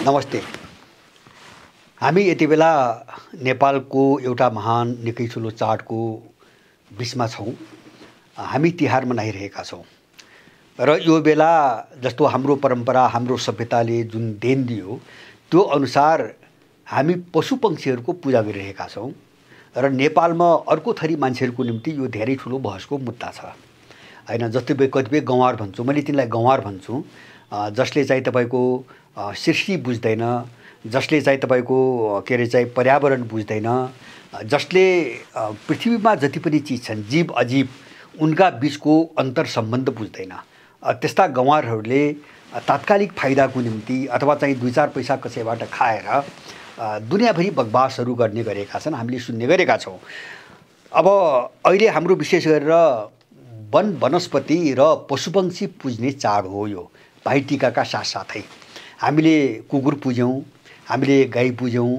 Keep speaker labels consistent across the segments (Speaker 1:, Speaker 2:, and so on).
Speaker 1: नमस्ते। हामी यति बेला नेपालको एउटा महान निकै ठुलो चाडको बिचमा छौँ। हामी तिहार मनाइरहेका छौँ र यो बेला जस्तो हाम्रो परम्परा हाम्रो सभ्यताले जुन देन दियो त्यो अनुसार हामी पशुपक्षीहरूको पूजा गरिरहेका छौँ र नेपालमा अर्को थरी मान्छेहरूको निम्ति यो धेरै ठुलो बहसको मुद्दा छ हैन। जस्तै कतिपय गँवार भन्छु, मैले तिनलाई गँवार भन्छु, जसले चाहिँ तपाईको सृष्टि बुझ्दैन, जसले चाहिँ तपाईको के अरे चाहिँ पर्यावरण बुझ्दैन, जसले पृथ्वीमा जति पनि चीज छन् जीव अजीव उनका बीचको अन्तर सम्बन्ध बुझ्दैन। त्यस्ता गँवारहरूले तात्कालिक फाइदाको निम्ति अथवा चाहिँ 2-4 पैसा कसैबाट खाएर दुनियाँभरि बकवासहरू गर्ने गरेका छन्, हामीले सुन्ने गरेका छौँ। अब अहिले हाम्रो विशेष गरेर वन वनस्पति र पशुपक्षी पूज्ने चाड हो यो। भाइटिकाका साथसाथै हामीले कुकुर पुज्यौँ, हामीले गाई पुज्यौँ,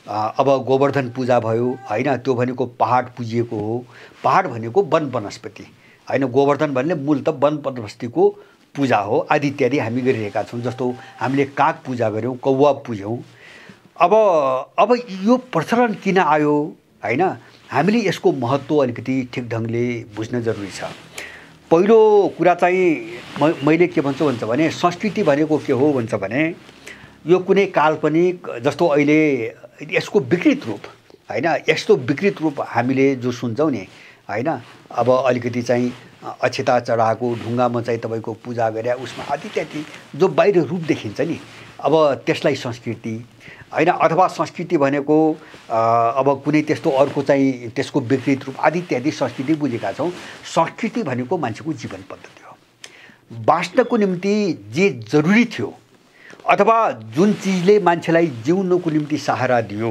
Speaker 1: अब गोवर्धन पूजा भयो हैन। त्यो भनेको पहाड पुजिएको हो। पहाड भनेको वन वनस्पति हैन, गोवर्धन भन्ने मूल त वन वनस्पतिको पूजा हो। आदि इत्यादि हामी गरिरहेका छौँ। जस्तो हामीले काग पूजा गऱ्यौँ, कौवा पुज्यौँ। अब यो प्रचलन किन आयो हैन, हामीले यसको महत्त्व अलिकति ठिक ढङ्गले बुझ्न जरुरी छ। पहिलो कुरा चाहिँ मैले के भन्छु भन्छ भने संस्कृति भनेको के हो भन्छ भने यो कुनै काल्पनिक जस्तो अहिले यसको विकृत रूप हैन, यस्तो विकृत रूप हामीले जो सुन्छौँ नि हैन। अब अलिकति चाहिँ अक्षता चढाएको ढुङ्गामा चाहिँ तपाईको पूजा गरे उसमा आदि इत्यादि जो बाहिर रूप देखिन्छ नि, अब त्यसलाई संस्कृति हैन। अथवा संस्कृति भनेको अब कुनै त्यस्तो अर्को चाहिँ त्यसको विकृत रूप आदि इत्यादि संस्कृति बुझेका छौँ। संस्कृति भनेको मान्छेको जीवन पद्धति हो। बाँच्नको निम्ति जे जरुरी थियो अथवा जुन चिजले मान्छेलाई जिउनको निम्ति सहारा दियो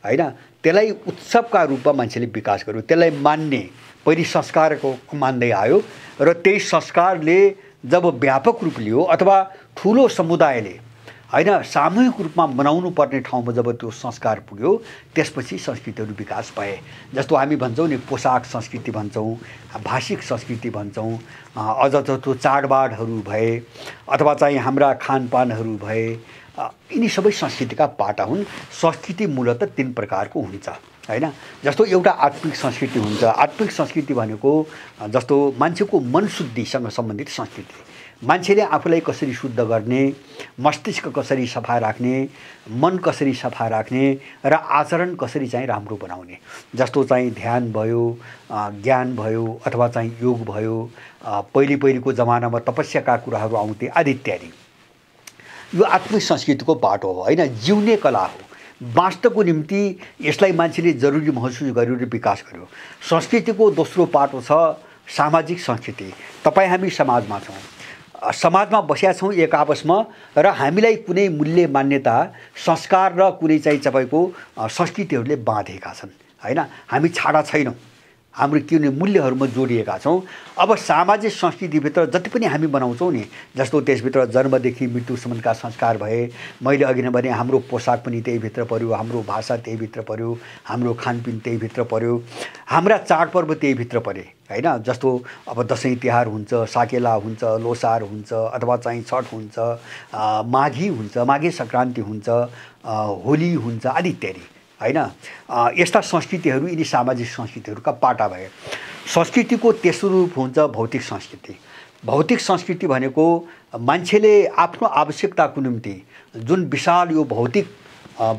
Speaker 1: हैन, त्यसलाई उत्सवका रूपमा मान्छेले विकास गर्यो। त्यसलाई मान्ने पहिले संस्कारको मान्दै आयो र त्यही संस्कारले जब व्यापक रूप लियो अथवा ठुलो समुदायले हैन सामूहिक रूपमा मनाउनु पर्ने ठाउँमा जब त्यो संस्कार पुग्यो त्यसपछि संस्कृतिहरू विकास भए। जस्तो हामी भन्छौँ नि पोसाक संस्कृति भन्छौँ, भाषिक संस्कृति भन्छौँ, अझ जस्तो चाडबाडहरू भए अथवा चाहिँ हाम्रा खानपानहरू भए, यिनी सबै संस्कृतिका पाटा हुन्। संस्कृति मूलतः 3 प्रकारको हुन्छ हैन। जस्तो एउटा आत्मिक संस्कृति हुन्छ। आत्मिक संस्कृति भनेको जस्तो मान्छेको मन शुद्धिसँग सम्बन्धित संस्कृति। मान्छेले आफूलाई कसरी शुद्ध गर्ने, मस्तिष्क कसरी सफा राख्ने, मन कसरी सफा राख्ने र आचरण कसरी चाहिँ राम्रो बनाउने, जस्तो चाहिँ ध्यान भयो, ज्ञान भयो अथवा चाहिँ योग भयो, पहिलेको जमानामा तपस्याका कुराहरू आउँथे आदि इत्यादि। यो आत्मिक संस्कृतिको बाटो हो हैन, जिउने कला हो। बाँच्नको निम्ति यसलाई मान्छेले जरुरी महसुस गर्यो र विकास गर्यो। संस्कृतिको दोस्रो पाटो छ सामाजिक संस्कृति। तपाईँ हामी समाजमा छौँ, समाजमा बसेका छौँ एक आपसमा र हामीलाई कुनै मूल्य मान्यता संस्कार र कुनै चाहिँ तपाईँको संस्कृतिहरूले बाँधेका छन् हैन। हामी छाडा छैनौँ, हाम्रो कुनै मूल्यहरूमा जोडिएका छौँ। अब सामाजिक संस्कृतिभित्र जति पनि हामी बनाउँछौँ नि, जस्तो त्यसभित्र जन्मदेखि मृत्युसम्मका संस्कार भए, मैले अघि नै भने हाम्रो पोसाक पनि त्यहीभित्र पर्यो, हाम्रो भाषा त्यहीभित्र पर्यो, हाम्रो खानपिन त्यहीभित्र पर्यो, हाम्रा चाडपर्व त्यहीभित्र परे हैन। जस्तो अब दसैँ तिहार हुन्छ, साकेला हुन्छ, लोसार हुन्छ अथवा चाहिँ छठ हुन्छ, माघी हुन्छ, माघे सङ्क्रान्ति हुन्छ, होली हुन्छ आदि इत्यादि हैन। यस्ता संस्कृतिहरू यिनी सामाजिक संस्कृतिहरूका पाटा भए। संस्कृतिको तेस्रो रूप हुन्छ भौतिक संस्कृति। भौतिक संस्कृति भनेको मान्छेले आफ्नो आवश्यकताको निम्ति जुन विशाल यो भौतिक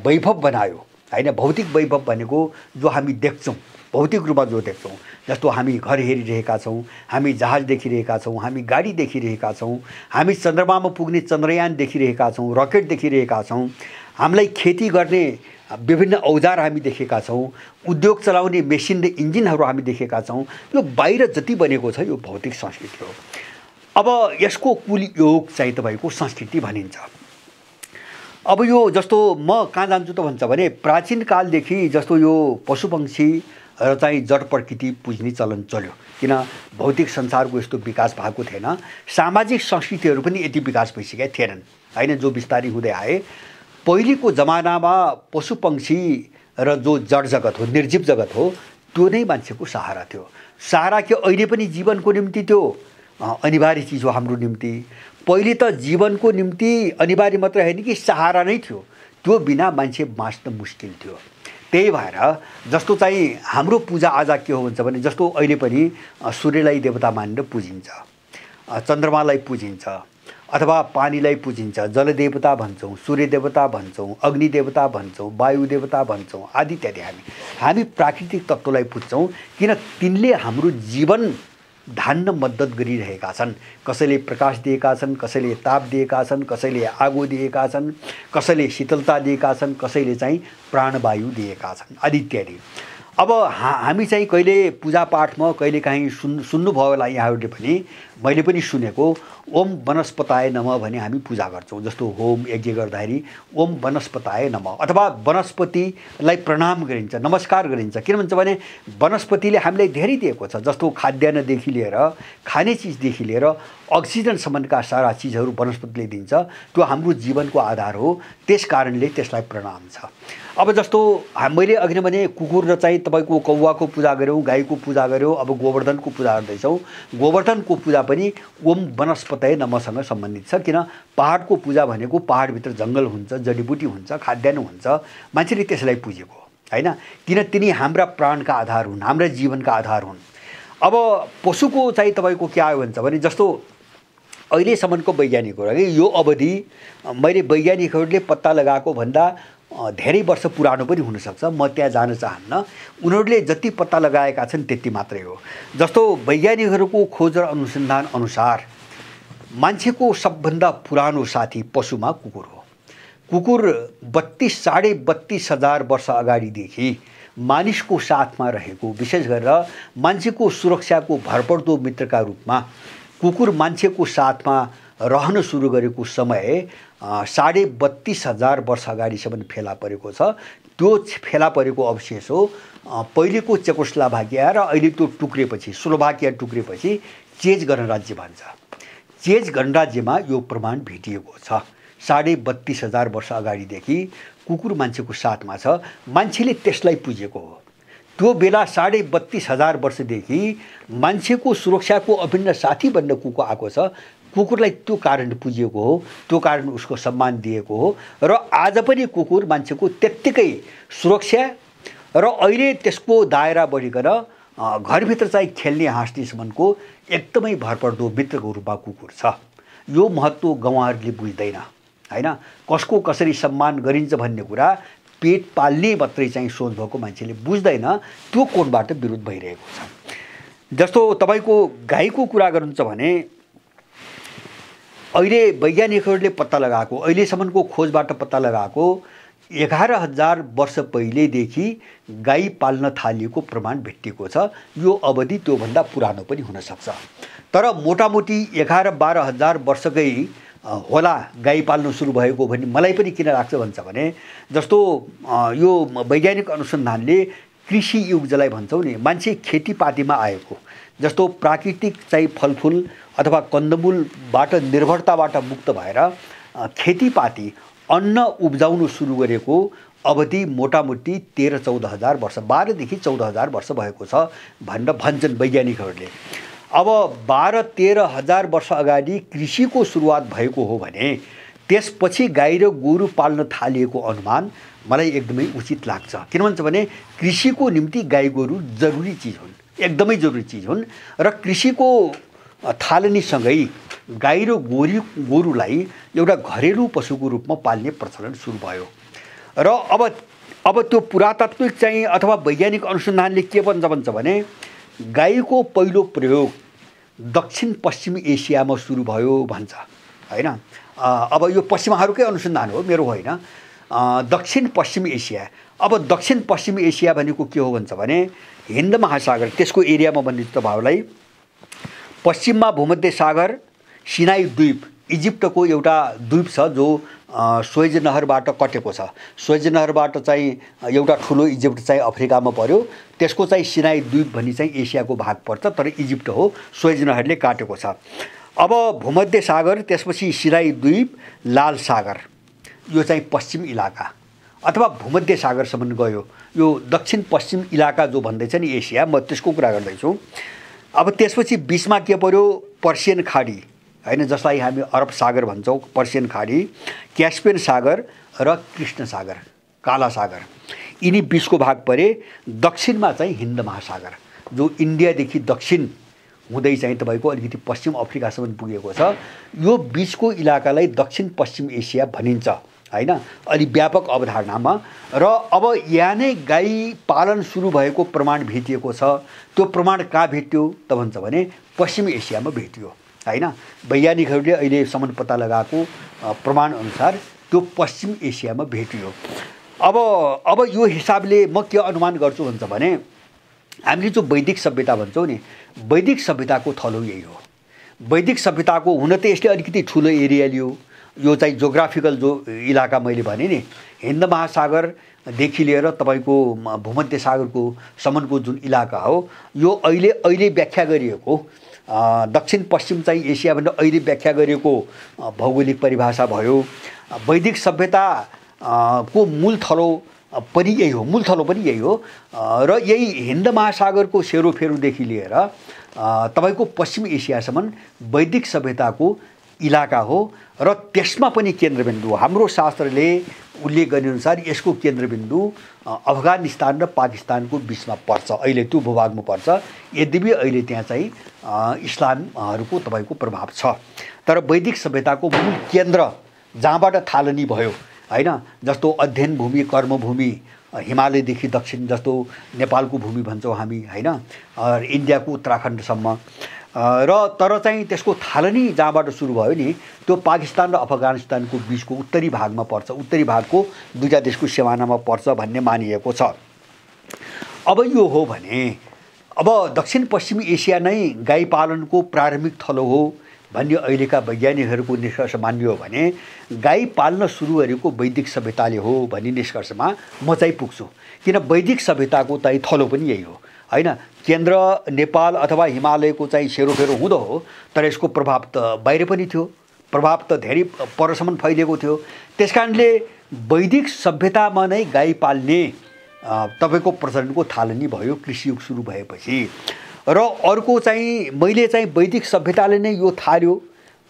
Speaker 1: वैभव बनायो हैन। भौतिक वैभव भनेको जो हामी देख्छौँ, भौतिक रूपमा जो देख्छौँ, जस्तो हामी घर हेरिरहेका छौँ, हामी जहाज देखिरहेका छौँ, हामी गाडी देखिरहेका छौँ, हामी चन्द्रमामा पुग्ने चन्द्रयान देखिरहेका छौँ, रकेट देखिरहेका छौँ, हामीलाई खेती गर्ने विभिन्न औजार हामी देखेका छौँ, उद्योग चलाउने मेसिन र इन्जिनहरू हामी देखेका छौँ। यो बाहिर जति बनेको छ यो भौतिक संस्कृति हो। अब यसको कुल योग चाहिँ तपाईँको संस्कृति भनिन्छ। अब यो जस्तो म कहाँ जान्छु त भन्छ भने प्राचीन कालदेखि जस्तो यो पशुपक्षी र चाहिँ जड प्रकृति पुज्ने चलन चल्यो, किन भौतिक संसारको यस्तो विकास भएको थिएन। सामाजिक संस्कृतिहरू पनि यति विकास भइसकेका थिएनन् हैन, जो बिस्तारै हुँदै आए। पहिलेको जमानामा पशुपक्षी र जो जड जगत हो, निर्जीव जगत हो, त्यो नै मान्छेको सहारा थियो। सहारा के अहिले पनि जीवनको निम्ति त्यो अनिवार्य चिज हो हाम्रो निम्ति। पहिले त जीवनको निम्ति अनिवार्य मात्र होइन कि सहारा नै थियो। त्यो बिना मान्छे बाँच्न मुस्किल थियो। त्यही भएर जस्तो चाहिँ हाम्रो पूजाआजा के हो भन्छ भने जस्तो अहिले पनि सूर्यलाई देवता मानेर पूजिन्छ, चन्द्रमालाई पूजिन्छ, अथवा पानीलाई पूजिन्छ, जलदेवता भन्छौँ, सूर्य देवता भन्छौँ, अग्नि देवता भन्छौँ, वायु देवता भन्छौँ आदि इत्यादि। हामी प्राकृतिक तत्त्वलाई पुज्छौँ किन तिनले हाम्रो जीवन धान्न मद्दत गरिरहेका छन्। कसैले प्रकाश दिएका छन्, कसैले ताप दिएका छन्, कसैले आगो दिएका छन्, कसैले शीतलता दिएका छन्, कसैले चाहिँ प्राणवायु दिएका छन् आदि इत्यादि। अब हामी चाहिँ कहिले पूजापाठमा कहिलेकाहीँ सुन्नुभयो होला यहाँहरूले पनि, मैले पनि सुनेको, ओम वनस्पताय नमः भने हामी पूजा गर्छौँ। जस्तो होम यज्ञ गर्दाखेरि ओम वनस्पताय नमः अथवा वनस्पतिलाई प्रणाम गरिन्छ, नमस्कार गरिन्छ। किन भन्छ भने वनस्पतिले हामीलाई धेरै दिएको छ। जस्तो खाद्यान्नदेखि लिएर खाने चिजदेखि लिएर अक्सिजनसम्मका सारा चिजहरू वनस्पतिले दिन्छ। त्यो हाम्रो जीवनको आधार हो, त्यस कारणले त्यसलाई प्रणाम छ। अब जस्तो मैले अघि नै भने कुकुर र चाहिँ तपाईँको कौवाको पूजा गऱ्यौँ, गाईको पूजा गऱ्यौँ, अब गोवर्धनको पूजा गर्दैछौँ। गोवर्धनको पूजा पनि ओम वनस्पतय नमसँग सम्बन्धित छ। किन पहाडको पूजा भनेको पहाडभित्र जङ्गल हुन्छ, जडीबुटी हुन्छ, खाद्यान्न हुन्छ, मान्छेले त्यसलाई पुजेको होइन। किन तिनी हाम्रा प्राणका आधार हुन्, हाम्रा जीवनका आधार हुन्। अब पशुको चाहिँ तपाईँको के आयो भन्छ भने जस्तो अहिलेसम्मको वैज्ञानिकहरू है, यो अवधि मैले वैज्ञानिकहरूले पत्ता लगाएको भन्दा धेरै वर्ष पुरानो पनि हुनसक्छ, म त्यहाँ जान चाहन्न। उनीहरूले जति पत्ता लगाएका छन् त्यति मात्रै हो। जस्तो वैज्ञानिकहरूको खोज र अनुसन्धान अनुसार मान्छेको सबभन्दा पुरानो साथी पशुमा कुकुर हो। कुकुर 32-32.5 हजार वर्ष अगाडिदेखि मानिसको साथमा रहेको, विशेष गरेर मान्छेको सुरक्षाको भरपर्दो मित्रका रूपमा कुकुर मान्छेको साथमा रहन सुरु गरेको समय 32.5 हजार वर्ष अगाडिसम्म फेला परेको छ। त्यो फेला परेको अवशेष हो पहिलेको चेकोस्लोभाकिया र अहिले त्यो टुक्रेपछि स्लोभाकिया टुक्रेपछि चेज गणराज्य भन्छ। चेज गणराज्यमा यो प्रमाण भेटिएको छ। 32.5 हजार वर्ष अगाडिदेखि कुकुर मान्छेको साथमा छ, मान्छेले त्यसलाई पुजेको हो। त्यो बेला 32.5 हजार वर्षदेखि मान्छेको सुरक्षाको अभिन्न साथी बन्न कुकुर आएको छ। कुकुरलाई त्यो कारण पुजिएको हो, त्यो कारण उसको सम्मान दिएको हो र आज पनि कुकुर मान्छेको त्यत्तिकै सुरक्षा र अहिले त्यसको दायरा बढिकन घरभित्र चाहिँ खेल्ने हाँस्नेसम्मको एकदमै भरपर्दो मित्रको रूपमा कुकुर छ। यो महत्त्व गाउँहरूले बुझ्दैन होइन। कसको कसरी सम्मान गरिन्छ भन्ने कुरा पेट पाल्ने मात्रै चाहिँ सोच भएको मान्छेले बुझ्दैन। त्यो कोणबाट विरोध भइरहेको छ। जस्तो तपाईँको गाईको कुरा गर्नुहुन्छ भने अहिले वैज्ञानिकहरूले पत्ता लगाएको, अहिलेसम्मको खोजबाट पत्ता लगाएको 11,000 वर्ष पहिलेदेखि गाई पाल्न थालिएको प्रमाण भेटिएको छ। यो अवधि त्योभन्दा पुरानो पनि हुनसक्छ, तर मोटामोटी 11-12 हजार वर्षकै होला गाई पाल्न सुरु भएको भन्ने मलाई पनि किन लाग्छ भन्छ भने जस्तो यो वैज्ञानिक अनुसन्धानले कृषि युग जसलाई भन्छौँ नि, मान्छे खेतीपातीमा आएको, जस्तो प्राकृतिक चाहिँ फलफुल अथवा कन्दमूलबाट निर्भरताबाट मुक्त भएर खेतीपाती अन्न उब्जाउन सुरु गरेको अवधि मोटामोटी 13-14 हजार वर्ष, 12देखि 14 हजार वर्ष भएको छ भनेर भन्छन् वैज्ञानिकहरूले। अब 12-13 हजार वर्ष अगाडि कृषिको सुरुवात भएको हो भने त्यसपछि गाई र गोरु पाल्न थालिएको अनुमान मलाई एकदमै उचित लाग्छ। किन भन्छ भने कृषिको निम्ति गाई गोरु जरुरी चिज हुन्, एकदमै जरुरी चिज हुन् र कृषिको थालनीसँगै गाई र गोरुलाई एउटा घरेलु पशुको रूपमा पाल्ने प्रचलन सुरु भयो। र अब त्यो पुरातात्विक चाहिँ अथवा वैज्ञानिक अनुसन्धानले के भन्छ भने गाईको पहिलो प्रयोग दक्षिण पश्चिम एसियामा सुरु भयो भन्छ होइन। अब यो पश्चिमाहरूकै अनुसन्धान हो, मेरो होइन। दक्षिण पश्चिम एसिया, अब दक्षिण पश्चिम एसिया भनेको के हो भन्छ भने हिन्द महासागर त्यसको एरियामा भन्ने भावलाई पश्चिममा भूमध्य सागर, सिनाई द्वीप, इजिप्टको एउटा द्वीप छ जो स्वेज नहरबाट कटेको छ। स्वेज नहरबाट चाहिँ एउटा ठुलो इजिप्ट चाहिँ अफ्रिकामा पर्यो, त्यसको चाहिँ सिनाई द्वीप भन्ने चाहिँ एसियाको भाग पर्छ, तर इजिप्ट हो, स्वेज नहरले काटेको छ। अब भूमध्य सागर, त्यसपछि सिनाई द्वीप, लाल सागर, यो चाहिँ पश्चिम इलाका अथवा भूमध्य सागरसम्म गयो। यो दक्षिण पश्चिम इलाका जो भन्दैछ नि एसिया, म त्यसको कुरा गर्दैछु। अब त्यसपछि बिचमा के पर्यो, पर्सियन खाडी, हैन, जसलाई हामी अरब सागर भन्छौँ, पर्सियन खाडी, क्यास्पियन सागर र कृष्ण सागर, काला सागर, यिनी बिचको भाग परे। दक्षिणमा चाहिँ हिन्द महासागर, जो इन्डियादेखि दक्षिण हुँदै चाहिँ तपाईँको अलिकति पश्चिम अफ्रिकासम्म पुगेको छ। यो बिचको इलाकालाई दक्षिण पश्चिम एसिया भनिन्छ हैन, अलि व्यापक अवधारणामा। र अब यहाँ नै गाई पालन सुरु भएको प्रमाण भेटिएको छ। त्यो प्रमाण कहाँ भेट्यो त भन्छ भने पश्चिम एसियामा भेटियो हैन। वैज्ञानिकहरूले अहिलेसम्म पत्ता लगाएको प्रमाण अनुसार त्यो पश्चिम एसियामा भेटियो। अब यो हिसाबले म के अनुमान गर्छु भन्छ भने हामीले जो वैदिक सभ्यता भन्छौँ नि, वैदिक सभ्यताको थलो यही हो। वैदिक सभ्यताको हुन त यसले अलिकति ठुलो एरिया लियो। यो चाहिँ जोग्राफिकल जो इलाका मैले भने नि, हिन्द महासागरदेखि लिएर तपाईँको भूमध्य सागरको सम्मको जुन इलाका हो, यो अहिले व्याख्या गरिएको दक्षिण पश्चिम चाहिँ एसिया भनेर अहिले व्याख्या गरिएको भौगोलिक परिभाषा भयो। वैदिक सभ्यता को मूल थलो पनि यही हो, मूल थलो पनि यही हो। र यही हिन्द महासागरको सेरोफेरोदेखि लिएर तपाईँको पश्चिम एसियासम्म वैदिक सभ्यताको इलाका हो। र त्यसमा पनि केन्द्रबिन्दु हाम्रो शास्त्रले उल्लेख गरेअनुसार यसको केन्द्रबिन्दु अफगानिस्तान र पाकिस्तानको बिचमा पर्छ, अहिले त्यो भूभागमा पर्छ। यद्यपि अहिले त्यहाँ चाहिँ इस्लामहरूको तपाईँको प्रभाव छ, तर वैदिक सभ्यताको मूल केन्द्र जहाँबाट थालनी भयो हैन, जस्तो अध्ययन भूमि, कर्मभूमि हिमालयदेखि दक्षिण, जस्तो नेपालको भूमि भन्छौँ हामी हैन, इन्डियाको उत्तराखण्डसम्म। र तर चाहिँ त्यसको थालनी जहाँबाट सुरु भयो नि, त्यो पाकिस्तान र अफगानिस्तानको बिचको उत्तरी भागमा पर्छ, उत्तरी भागको दुईटा देशको सिमानामा पर्छ भन्ने मानिएको छ। अब यो हो भने अब दक्षिण पश्चिमी एसिया नै गाई पालनको प्रारम्भिक थलो हो भन्ने अहिलेका वैज्ञानिकहरूको निष्कर्ष मानियो भने गाई पाल्न सुरु गरेको वैदिक सभ्यताले हो भन्ने निष्कर्षमा म चाहिँ पुग्छु। किन वैदिक सभ्यताको चाहिँ थलो पनि यही हो हैन। केन्द्र नेपाल अथवा हिमालयको चाहिँ सेरोफेरो हुँदो हो, तर यसको प्रभाव त बाहिर पनि थियो, प्रभाव त धेरै परसम्म फैलिएको थियो। त्यसकारणले वैदिक सभ्यतामा नै गाई पाल्ने तपाईँको प्रचलनको थालनी भयो कृषि युग सुरु भएपछि। र अर्को चाहिँ मैले चाहिँ वैदिक सभ्यताले नै यो थाल्यो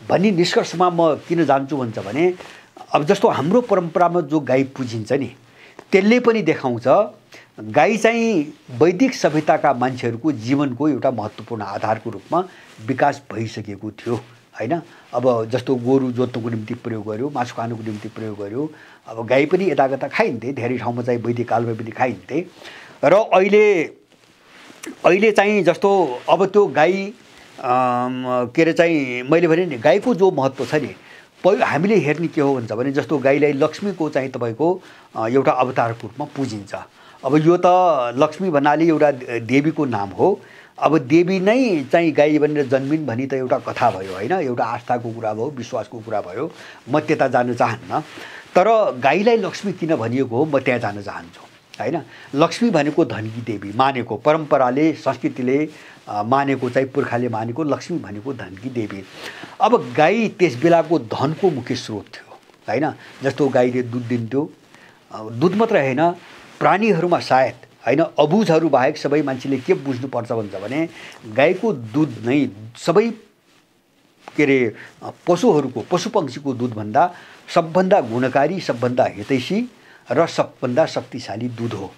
Speaker 1: भन्ने निष्कर्षमा म किन जान्छु भन्छ भने, अब जस्तो हाम्रो परम्परामा जो गाई पुजिन्छ नि, त्यसले पनि देखाउँछ गाई चाहिँ वैदिक सभ्यताका मान्छेहरूको जीवनको एउटा महत्त्वपूर्ण आधारको रूपमा विकास भइसकेको थियो हैन। अब जस्तो गोरु जोत्नको निम्ति प्रयोग गर्यो, मासु खानुको निम्ति प्रयोग गर्यो, अब गाई पनि यताकता खाइन्थे, धेरै ठाउँमा चाहिँ वैदिक कालमा पनि खाइन्थे। र अहिले चाहिँ जस्तो अब त्यो गाई के अरे चाहिँ मैले भने नि गाईको जो महत्त्व छ नि, हामीले हेर्ने के हो भन्छ भने जस्तो गाईलाई लक्ष्मीको चाहिँ तपाईँको एउटा अवतारको रूपमा पुजिन्छ। अब यो त लक्ष्मी भन्नाले एउटा देवीको नाम हो। अब देवी नै चाहिँ गाई भनेर जन्मिन् भनी त एउटा कथा भयो हैन, एउटा आस्थाको कुरा भयो, विश्वासको कुरा भयो। म त्यता जान चाहन्न, तर गाईलाई लक्ष्मी किन भनिएको हो म त्यहाँ जान चाहन्छु हैन। लक्ष्मी भनेको धनकी देवी मानेको, परम्पराले संस्कृतिले मानेको चाहिँ पुर्खाले मानेको लक्ष्मी भनेको धनकी देवी। अब गाई त्यस बेलाको धनको मुख्य स्रोत थियो हैन। जस्तो गाईले दुध दिन्थ्यो, दुध मात्र हैन प्राणीहरूमा सायद हैन अबुझहरू बाहेक सबै मान्छेले के बुझ्नुपर्छ भन्छ भने गाईको दुध नै सबै के अरे पशुहरूको पशुपक्षीको दुधभन्दा सबभन्दा गुणकारी, सबभन्दा हितैषी र सबभन्दा शक्तिशाली दुध हो।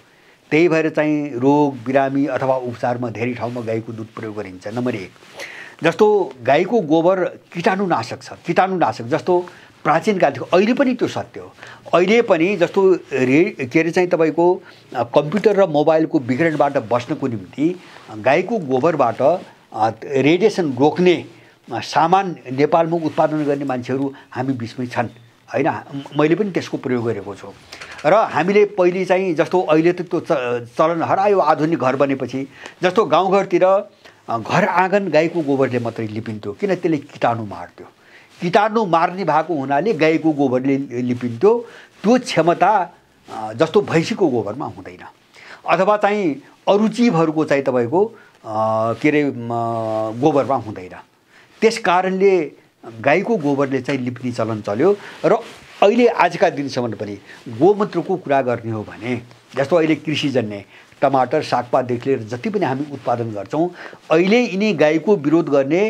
Speaker 1: त्यही भएर चाहिँ रोग बिरामी अथवा उपचारमा धेरै ठाउँमा गाईको दुध प्रयोग गरिन्छ। नम्बर 1 जस्तो गाईको गोबर कीटाणुनाशक छ, कीटाणुनाशक जस्तो प्राचीन कालदेखि अहिले पनि त्यो सत्य हो। अहिले पनि जस्तो के अरे चाहिँ तपाईँको कम्प्युटर र मोबाइलको विकिरणबाट बस्नको निम्ति गाईको गोबरबाट रेडिएसन रोक्ने सामान नेपालमा उत्पादन गर्ने मान्छेहरू हामी बिचमै छन् हैन। मैले पनि त्यसको प्रयोग गरेको छु। र हामीले पहिले चाहिँ जस्तो अहिले त त्यो चलन हरायो आधुनिक घर बनेपछि। जस्तो गाउँघरतिर घर आँगन गाईको गोबरले मात्रै लिपिन्थ्यो, किन त्यसले कीटाणु मार्थ्यो। कीटाणु मार्ने भएको हुनाले गाईको गोबरले लिपिन्थ्यो। त्यो क्षमता जस्तो भैँसीको गोबरमा हुँदैन, अथवा चाहिँ अरू जीवहरूको चाहिँ तपाईँको के अरे गोबरमा हुँदैन। त्यस कारणले गाईको गोबरले चाहिँ लिप्ने चलन चल्यो। र अहिले आजका दिनसम्म पनि गोमूत्रको कुरा गर्ने हो भने जस्तो अहिले कृषिजन्य टमाटर सागपातदेखि लिएर जति पनि हामी उत्पादन गर्छौँ, अहिले यिनी गाईको विरोध गर्ने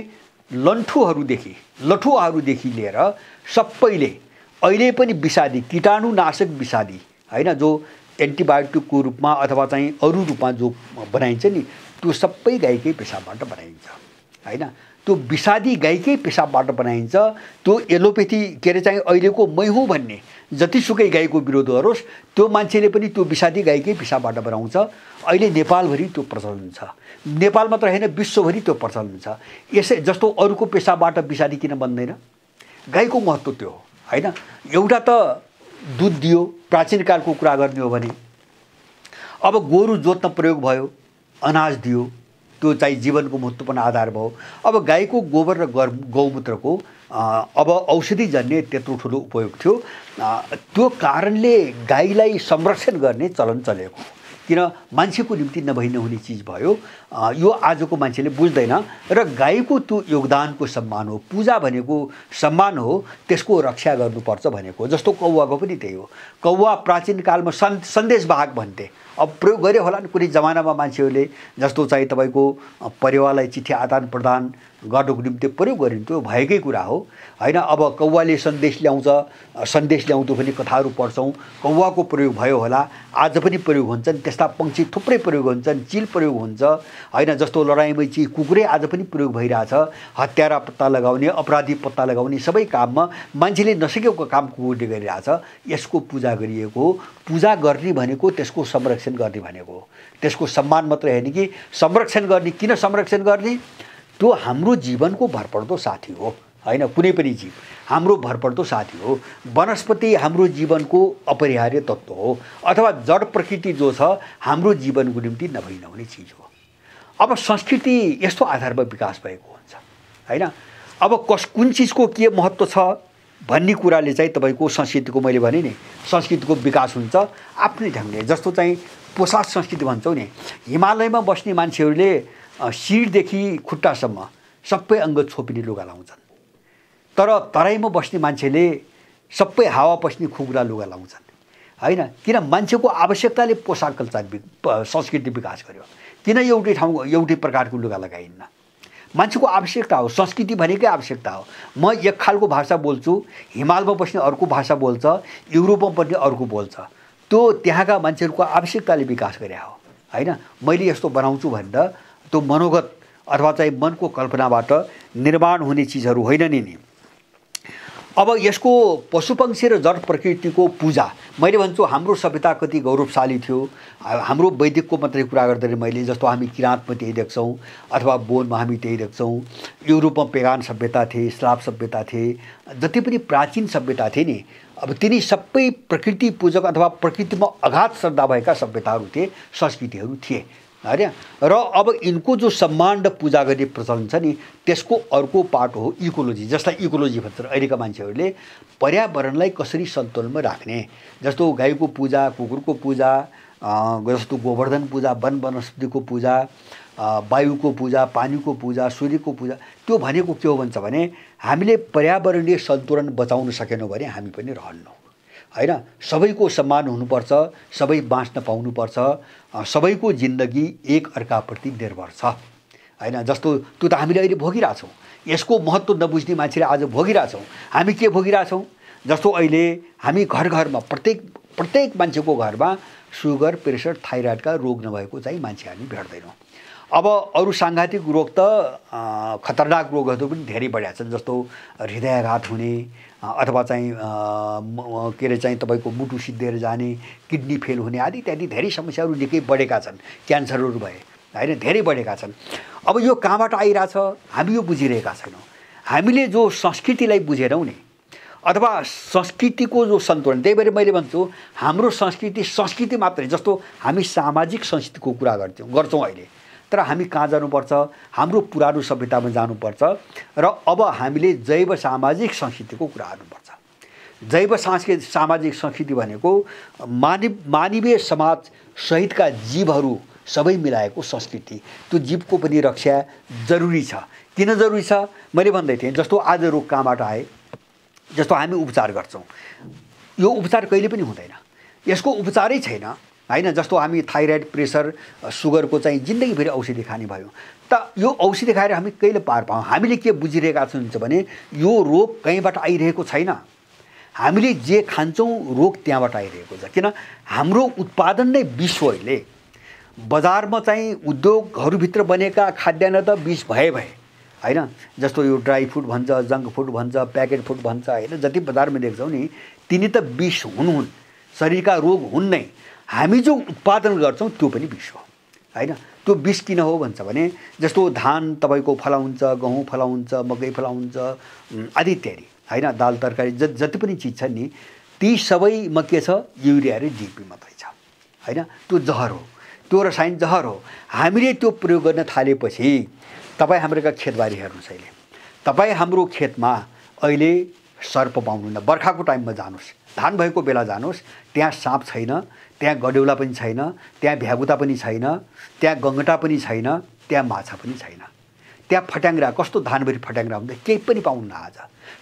Speaker 1: लठुवाहरूदेखि लिएर सबैले अहिले पनि विषादी कीटाणुनाशक विषादी हैन जो एन्टिबायोटिकको रूपमा अथवा चाहिँ अरू रूपमा जो बनाइन्छ नि त्यो सबै गाईकै पेशाबबाट बनाइन्छ हैन। त्यो विषादी गाईकै पेशाबबाट बनाइन्छ। त्यो एलोपेथी के अरे चाहिँ अहिलेको मै हुँ भन्ने जतिसुकै गाईको विरोध गरोस् त्यो मान्छेले पनि त्यो विषादी गाईकै पेशाबबाट बनाउँछ। अहिले नेपालभरि त्यो प्रचलन छ। नेपाल मात्र हैन विश्वभरि त्यो प्रचलन छ। यसै जस्तो अरूको पेशाबबाट विषादी किन बन्दैन? गाईको महत्त्व त्यो हो हैन। एउटा त दुध दियो, प्राचीन कालको कुरा गर्ने हो भने अब गोरु जोत्न प्रयोग भयो, अनाज दियो, त्यो चाहिँ जीवनको महत्त्वपूर्ण आधार भयो। अब गाईको गोबर र गौमूत्रको अब औषधिजन्य त्यत्रो ठुलो उपयोग थियो। त्यो कारणले गाईलाई संरक्षण गर्ने चलन चलेको, किन मान्छेको निम्ति नभई नहुने चिज भयो। यो आजको मान्छेले बुझ्दैन र गाईको त्यो योगदानको सम्मान हो। पूजा भनेको सम्मान हो, त्यसको रक्षा गर्नुपर्छ भनेको। जस्तो कौवाको पनि त्यही हो। कौवा प्राचीन कालमा सन्देशवाहक भन्थे। अब प्रयोग गरे होला नि कुनै जमानामा मान्छेहरूले, जस्तो चाहिँ तपाईँको परिवारलाई चिठी आदान प्रदान गर्नुको निम्ति प्रयोग गरिन्थ्यो, भएकै कुरा हो हैन। अब कौवाले सन्देश ल्याउँदो पनि कथाहरू पढ्छौँ। कौवाको प्रयोग भयो होला, आज पनि प्रयोग हुन्छन्। त्यस्ता पंक्षी थुप्रै प्रयोग हुन्छन्, चिल प्रयोग हुन्छ हैन। जस्तो लडाइँमै चाहिँ कुकुरै आज पनि प्रयोग भइरहेछ। हत्यारा पत्ता लगाउने, अपराधी पत्ता लगाउने सबै काममा मान्छेले नसकेको काम कुकुरले गरिरहेछ। यसको पूजा गरिएको हो। पूजा गर्ने भनेको त्यसको संरक्षण गर्ने भनेको हो। त्यसको सम्मान मात्रै हैन कि संरक्षण गर्ने। किन संरक्षण गर्ने? त्यो हाम्रो जीवनको भरपर्दो साथी हो हैन। कुनै पनि जीव हाम्रो भरपर्दो साथी हो। वनस्पति हाम्रो जीवनको अपरिहार्य तत्त्व हो, अथवा जड प्रकृति जो छ हाम्रो जीवनको निम्ति नभई नहुने चिज हो। अब संस्कृति यस्तो आधारमा विकास भएको हुन्छ हैन। अब कुन चिजको के महत्त्व छ भन्ने कुराले चाहिँ तपाईँको संस्कृतिको, मैले भने नि संस्कृतिको विकास हुन्छ आफ्नै ढङ्गले। जस्तो चाहिँ पोसाक संस्कृति भन्छौँ नि, हिमालयमा बस्ने मान्छेहरूले शिरदेखि खुट्टासम्म सबै अङ्ग छोपिने लुगा लाउँछन्। तर तराईमा बस्ने मान्छेले सबै हावा पस्ने खुकुरा लुगा लाउँछन् हैन। किन? मान्छेको आवश्यकताले पोसाक कल्चर संस्कृति विकास गर्यो। किन एउटै ठाउँ एउटै प्रकारको लुगा लगाइन्न? मान्छेको आवश्यकता हो। संस्कृति भनेकै आवश्यकता हो। म एक खालको भाषा बोल्छु, हिमालमा बस्ने अर्को भाषा बोल्छ, युरोपमा पनि अर्को बोल्छ। त्यो त्यहाँका मान्छेहरूको आवश्यकताले विकास गरे हो हैन। मैले यस्तो बनाउँछु भनेर त्यो मनोगत अथवा चाहिँ मनको कल्पनाबाट निर्माण हुने चिजहरू होइन नि। अब यसको पशुपक्षी र जड प्रकृतिको पूजा, मैले भन्छु हाम्रो सभ्यता कति गौरवशाली थियो। हाम्रो वैदिकको मात्रै कुरा गर्दाखेरि मैले, जस्तो हामी किराँतमा त्यही देख्छौँ अथवा बोनमा हामी त्यही देख्छौँ। युरोपमा पेगान सभ्यता थिए, स्लाव सभ्यता थिए, जति पनि प्राचीन सभ्यता थिए नि, अब तिनी सबै प्रकृति पूजक अथवा प्रकृतिमा अगाध श्रद्धा भएका सभ्यताहरू थिए, संस्कृतिहरू थिए हैन। र अब यिनको जो सम्मान र पूजा गर्ने प्रचलन छ नि, त्यसको अर्को पार्ट हो इकोलोजी। जसलाई इकोलोजी भन्छन् अहिलेका मान्छेहरूले, पर्यावरणलाई कसरी सन्तुलनमा राख्ने। जस्तो गाईको पूजा, कुकुरको पूजा, जस्तो गोवर्धन पूजा, वन वनस्पतिको पूजा, वायुको पूजा, पानीको पूजा, सूर्यको पूजा। त्यो भनेको के हो भन्छ भने, हामीले पर्यावरणीय सन्तुलन बचाउन सकेनौँ भने हामी पनि रहन्नौँ हैन। सबैको सम्मान हुनुपर्छ, सबै बाँच्न पाउनुपर्छ, सबैको जिन्दगी एक अर्काप्रति निर्भर छ हैन। जस्तो त्यो त हामीले अहिले भोगिरहेछौँ। यसको महत्त्व नबुझ्ने मान्छेले आज भोगिरहेछौँ। हामी के भोगिरहेछौँ? जस्तो अहिले हामी घर घरमा प्रत्येक मान्छेको घरमा सुगर, प्रेसर, थाइरोइडका रोग नभएको चाहिँ मान्छे हामी भेट्दैनौँ। अब अरू साङ्घातिक रोग त खतरनाक रोगहरू पनि धेरै बढेका छन्। जस्तो हृदयाघात हुने अथवा चाहिँ के अरे चाहिँ तपाईँको मुटु सिद्धिएर जाने, किडनी फेल हुने आदि इत्यादि धेरै समस्याहरू निकै बढेका छन्। क्यान्सरहरू भए हैन, धेरै बढेका छन्। अब यो कहाँबाट आइरहेछ? हामी यो बुझिरहेका छैनौँ। हामीले जो संस्कृतिलाई बुझेनौँ नि, अथवा संस्कृतिको जो सन्तुलन, त्यही भएर मैले भन्छु हाम्रो संस्कृति मात्रै। जस्तो हामी सामाजिक संस्कृतिको कुरा गर्छौँ अहिले, तर हामी कहाँ जानुपर्छ? हाम्रो पुरानो सभ्यतामा जानुपर्छ र अब हामीले जैव सामाजिक संस्कृतिको कुरा गर्नुपर्छ। जैव सामाजिक संस्कृति भनेको मानवीय समाज सहितका जीवहरू सबै मिलाएको संस्कृति। त्यो जीवको पनि रक्षा जरुरी छ। किन जरुरी छ? मैले भन्दै थिएँ, जस्तो आज रोग कहाँबाट आए, जस्तो हामी उपचार गर्छौँ, यो उपचार कहिले पनि हुँदैन। यसको उपचारै छैन हैन। जस्तो हामी थाइरोइड, प्रेसर, सुगरको चाहिँ जिन्दगीभरि औषधि खाने भयो। त यो औषधि खाएर हामी कहिले पार पाऊँ? हामीले के बुझिरहेका छौँ भने यो रोग कहीँबाट आइरहेको छैन, हामीले जे खान्छौँ रोग त्यहाँबाट आइरहेको छ। किन हाम्रो उत्पादन नै विष हो। अहिले बजारमा चाहिँ उद्योगहरूभित्र बनेका खाद्यान्न त विष भए हैन। जस्तो यो ड्राई फुड भन्छ, जङ्क फुड भन्छ, प्याकेट फुड भन्छ हैन। जति बजारमा देख्छौँ नि तिनी त विष हुन्, शरीरका रोग हुन् नै। हामी जो उत्पादन गर्छौँ त्यो पनि विष हो हैन। त्यो विष किन हो भन्छ भने जस्तो धान तपाईँको फलाउँछ, गहुँ फलाउँछ, मकै फलाउँछ आदि इत्यादि हैन। दाल तरकारी जति पनि चिज छ नि ती सबैमा के छ? युरिया र डिपी मात्रै छ हैन। त्यो जहर हो, त्यो रसायन जहर हो। हामीले त्यो प्रयोग गर्न थालेपछि तपाईँ हाम्रोका खेतबारी हेर्नुहोस्। अहिले तपाईँ हाम्रो खेतमा अहिले सर्प पाउनुहुन्न। बर्खाको टाइममा जानुहोस्, धान भएको बेला जानुहोस्, त्यहाँ साँप छैन, त्यहाँ गडेउला पनि छैन, त्यहाँ भ्यागुता पनि छैन, त्यहाँ गङ्गटा पनि छैन, त्यहाँ माछा पनि छैन। त्यहाँ फट्याङ्ग्रा, कस्तो धानभरि फट्याङ्ग्रा हुन्छ, केही पनि पाउन्न। आज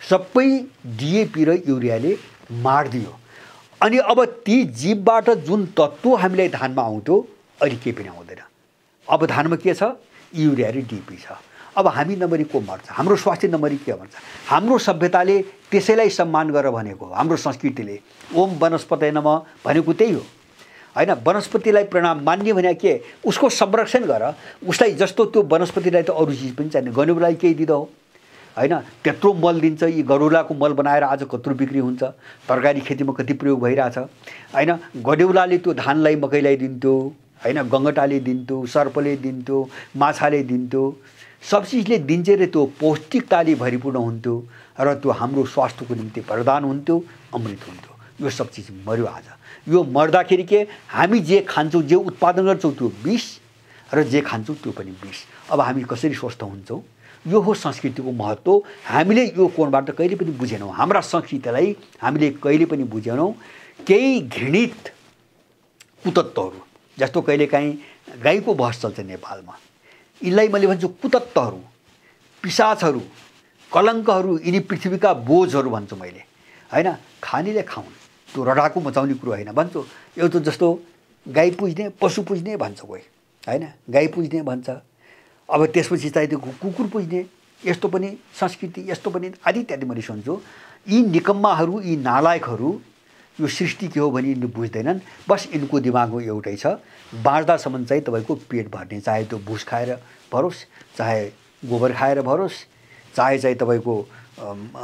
Speaker 1: सबै डिएपी र युरियाले मारिदियो। अनि अब ती जीवबाट जुन तत्त्व हामीलाई धानमा आउँथ्यो अहिले केही पनि आउँदैन। अब धानमा के छ? युरिया र डिपी छ। अब हामी नमरी को मर्छ? हाम्रो स्वास्थ्य नमरी के मर्छ? हाम्रो सभ्यताले त्यसैलाई सम्मान गर भनेको हो। हाम्रो संस्कृतिले ओम वनस्पतये नमः भनेको त्यही हो हैन। वनस्पतिलाई प्रणाम मान्ने भने के? उसको संरक्षण गर। उसलाई जस्तो त्यो वनस्पतिलाई त अरू चिज पनि चाहिने, गनेउलालाई केही दिँदा हो हैन। त्यत्रो मल दिन्छ, यी गडौलाको मल बनाएर आज कत्रो बिक्री हुन्छ, तरकारी खेतीमा कति प्रयोग भइरहेछ हैन। गडेउलाले त्यो धानलाई, मकैलाई दिन्थ्यो हैन, गङ्गटाले दिन्थ्यो, सर्पले दिन्थ्यो, माछाले दिन्थ्यो, सब चिजले दिन्छ र त्यो पौष्टिकताले भरिपूर्ण हुन्थ्यो र त्यो हाम्रो स्वास्थ्यको निम्ति वरदान हुन्थ्यो, अमृत हुन्थ्यो। यो सब चिज मर्यो आज। यो मर्दाखेरि के? हामी जे खान्छौँ, जे उत्पादन गर्छौँ त्यो विष र जे खान्छौँ त्यो पनि विष। अब हामी कसरी स्वस्थ हुन्छौँ? यो हो संस्कृतिको महत्त्व। हामीले यो कोणबाट कहिले पनि बुझेनौँ। हाम्रा संस्कृतिलाई हामीले कहिले पनि बुझेनौँ। केही घृणित कुतत्त्वहरू, जस्तो कहिलेकाहीँ गाईको बहस चल्छ नेपालमा, यिनलाई मैले भन्छु कुतत्त्वहरू, पिशाचहरू, कलङ्कहरू, यिनी पृथ्वीका बोझहरू भन्छु मैले हैन। खानेले खाउन्, त्यो रडाको मचाउने कुरो होइन भन्छु। एउटा जस्तो गाई पुज्ने, पशु पुज्ने भन्छ कोही हैन, गाई पुज्ने भन्छ। अब त्यसपछि चाहिँ त्यो कुकुर पुज्ने, यस्तो पनि संस्कृति, यस्तो पनि आदि इत्यादि मैले सुन्छु। यी निकम्माहरू, यी नालायकहरू यो सृष्टि के हो भने यिनले बुझ्दैनन्। बस यिनको दिमागमा एउटै छ, बाँच्दासम्म चाहिँ तपाईँको पेट भर्ने, चाहे त्यो भुस खाएर भरोस्, चाहे गोबर खाएर भरोस्, चाहे चाहिँ तपाईँको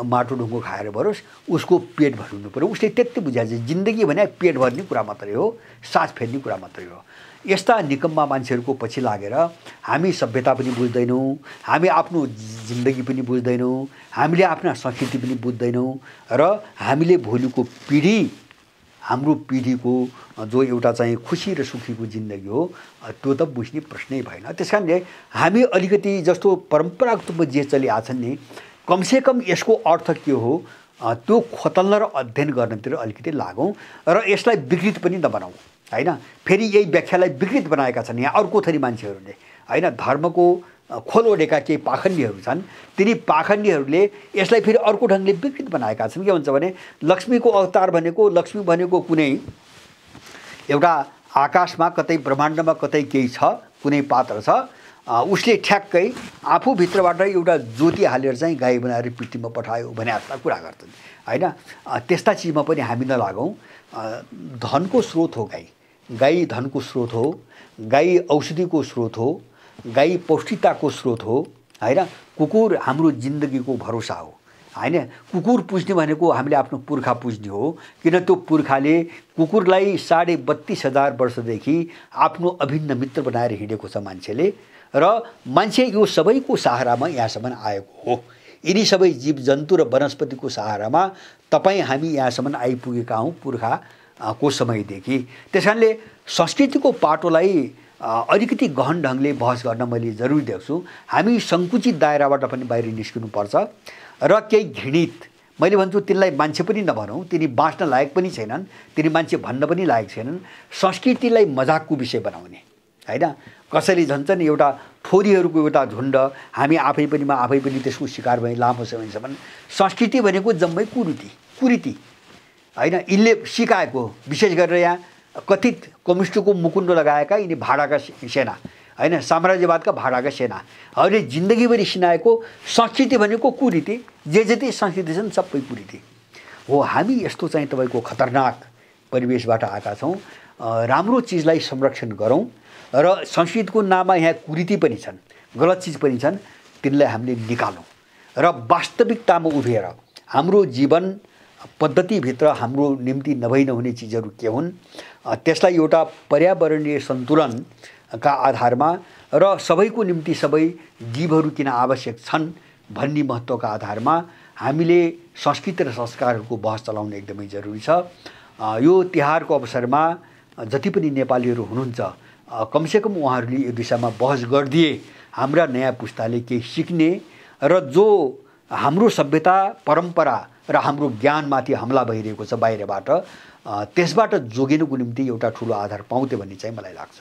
Speaker 1: माटो ढुङ्गो खाएर भरोस्, उसको पेट भरिनु पर्यो। उसले त्यति बुझाएको छ जिन्दगी भने पेट भर्ने कुरा मात्रै हो, सास फेर्ने कुरा मात्रै हो। यस्ता निकम्मा मान्छेहरूको पछि लागेर हामी सभ्यता पनि बुझ्दैनौँ, हामी आफ्नो जिन्दगी पनि बुझ्दैनौँ, हामीले आफ्ना संस्कृति पनि बुझ्दैनौँ र हामीले भोलिको पिँढी, हाम्रो पिँढीको जो एउटा चाहिँ खुसी र सुखीको जिन्दगी हो त्यो त बुझ्ने प्रश्नै भएन। त्यसकारणले हामी अलिकति जस्तो परम्परागत रूपमा जे चलिआछन् नि, कमसेकम यसको अर्थ के हो त्यो खोतल्न र अध्ययन गर्नतिर अलिकति लागौँ र यसलाई विकृत पनि नबनाऊँ हैन। फेरि यही व्याख्यालाई विकृत बनाएका छन् यहाँ अर्को थरी मान्छेहरूले हैन। धर्मको खोल ओढेका केही पाखण्डीहरू छन्, तिनी पाखण्डीहरूले यसलाई फेरि अर्को ढङ्गले विकृत बनाएका छन्। के भन्छ भने लक्ष्मीको अवतार भनेको, लक्ष्मी भनेको कुनै एउटा आकाशमा कतै ब्रह्माण्डमा कतै केही छ, कुनै पात्र छ, उसले ठ्याक्कै आफूभित्रबाट एउटा ज्योति हालेर चाहिँ गाई बनाएर पृथ्वीमा पठायो भने जस्ता कुरा गर्छन् हैन। त्यस्ता चिजमा पनि हामी नलागौँ। धनको स्रोत हो गाई, गाई धनको स्रोत हो, गाई औषधिको स्रोत हो, गाई पौष्टिकताको स्रोत हो हैन। कुकुर हाम्रो जिन्दगीको भरोसा हो हैन। कुकुर पुज्ने भनेको हामीले आफ्नो पुर्खा पुज्ने हो, किन त्यो पुर्खाले कुकुरलाई 32,500 वर्षदेखि आफ्नो अभिन्न मित्र बनाएर हिँडेको छ मान्छेले, र मान्छे यो सबैको सहारामा यहाँसम्म आएको हो। यिनी सबै जीव जन्तु र वनस्पतिको सहारामा तपाईँ हामी यहाँसम्म आइपुगेका हौँ पुर्खाको समयदेखि। त्यसकारणले संस्कृतिको पाटोलाई अलिकति गहन ढङ्गले बहस गर्न मैले जरुरी देख्छु। हामी सङ्कुचित दायराबाट पनि बाहिर निस्किनुपर्छ र केही घृणित, मैले भन्छु तिनलाई मान्छे पनि नभनौँ, तिनी बाँच्न लायक पनि छैनन्, तिनी मान्छे भन्न पनि लायक छैनन्। संस्कृतिलाई मजाकको विषय बनाउने हैन। कसैले झन्छन् एउटा थोरीहरूको एउटा झुन्ड, हामी आफै पनि त्यसको शिकार भए लामो समयसम्म। संस्कृति भनेको जम्मै कुरीति हैन। यिनले सिकाएको विशेष गरेर यहाँ कथित कम्युनिस्टको मुकुण्डो लगाएका यिनी भाडाका सेना हैन, साम्राज्यवादका भाडाका सेनाहरूले जिन्दगीभरि सिनाएको संस्कृति भनेको कुरीति, जे जति संस्कृति छन् सबै कुरीति हो। हामी यस्तो चाहिँ तपाईँको खतरनाक परिवेशबाट आएका छौँ। राम्रो चिजलाई संरक्षण गरौँ र संस्कृतिको नाममा यहाँ कुरीति पनि छन्, गलत चिज पनि छन्, तिनलाई हामीले निकालौँ र वास्तविकतामा उभिएर हाम्रो जीवन पद्धतिभित्र हाम्रो निम्ति नभई नहुने चिजहरू के हुन् त्यसलाई एउटा पर्यावरणीय सन्तुलनका आधारमा र सबैको निम्ति सबै जीवहरू किन आवश्यक छन् भन्ने महत्त्वका आधारमा हामीले संस्कृति र संस्कारहरूको बहस चलाउन एकदमै जरुरी छ। यो तिहारको अवसरमा जति पनि नेपालीहरू हुनुहुन्छ कमसेकम उहाँहरूले यो दिशामा बहस गरिदिए हाम्रा नयाँ पुस्ताले केही सिक्ने र जो हाम्रो सभ्यता परम्परा र हाम्रो ज्ञानमाथि हमला भइरहेको छ बाहिरबाट त्यसबाट जोगिनुको निम्ति एउटा ठुलो आधार पाउँथे भन्ने चाहिँ मलाई लाग्छ।